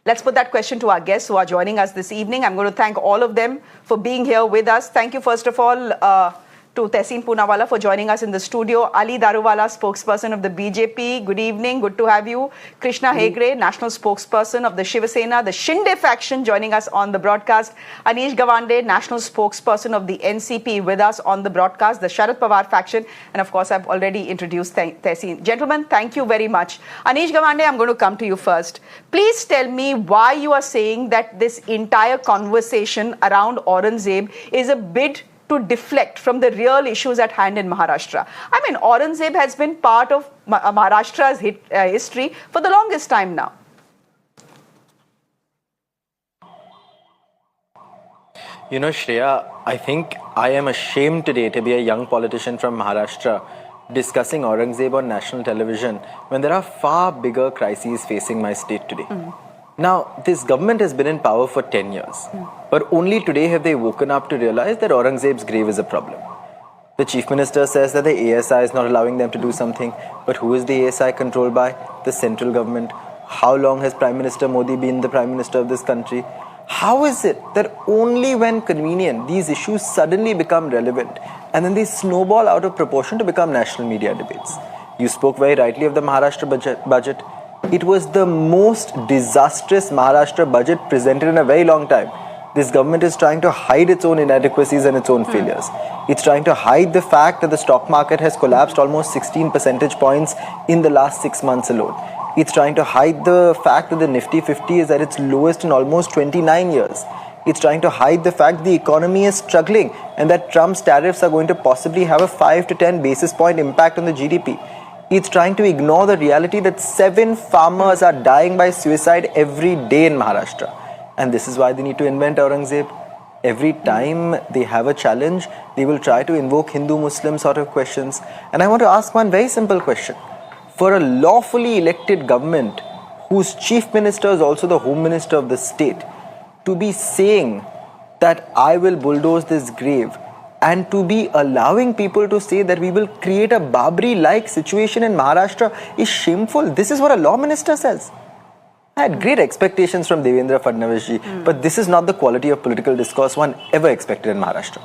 Let's put that question to our guests who are joining us this evening. I'm going to thank all of them for being here with us. Thank you, first of all, to Tehseen Poonawala for joining us in the studio. Ali Daruwala, spokesperson of the BJP. Good evening. Good to have you. Krishna Hegde, national spokesperson of the Shiv Sena, the Shinde faction, joining us on the broadcast. Anish Gawande, national spokesperson of the NCP, with us on the broadcast, the Sharad Pawar faction. And of course, I've already introduced Tehseen. Gentlemen, thank you very much. Anish Gawande, I'm going to come to you first. Please tell me why you are saying that this entire conversation around Aurangzeb is a bid to deflect from the real issues at hand in Maharashtra. I mean, Aurangzeb has been part of Maharashtra's history for the longest time now. You know, Shreya, I think I am ashamed today to be a young politician from Maharashtra discussing Aurangzeb on national television when there are far bigger crises facing my state today. Now, this government has been in power for 10 years, but only today have they woken up to realize that Aurangzeb's grave is a problem. The Chief Minister says that the ASI is not allowing them to do something, but who is the ASI controlled by? The central government. How long has Prime Minister Modi been the Prime Minister of this country? How is it that only when convenient these issues suddenly become relevant and then they snowball out of proportion to become national media debates? You spoke very rightly of the Maharashtra budget. It was the most disastrous Maharashtra budget presented in a very long time. This government is trying to hide its own inadequacies and its own failures. It's trying to hide the fact that the stock market has collapsed almost 16 percentage points in the last 6 months alone. It's trying to hide the fact that the Nifty 50 is at its lowest in almost 29 years. It's trying to hide the fact that the economy is struggling and that Trump's tariffs are going to possibly have a 5 to 10 basis point impact on the GDP. It's trying to ignore the reality that 7 farmers are dying by suicide every day in Maharashtra. And this is why they need to invent Aurangzeb. Every time they have a challenge, they will try to invoke Hindu-Muslim sort of questions. And I want to ask one very simple question. For a lawfully elected government, whose chief minister is also the home minister of the state, to be saying that I will bulldoze this grave, and to be allowing people to say that we will create a Babri-like situation in Maharashtra is shameful. This is what a law minister says. I had great expectations from Devendra Fadnavis ji, but this is not the quality of political discourse one ever expected in Maharashtra.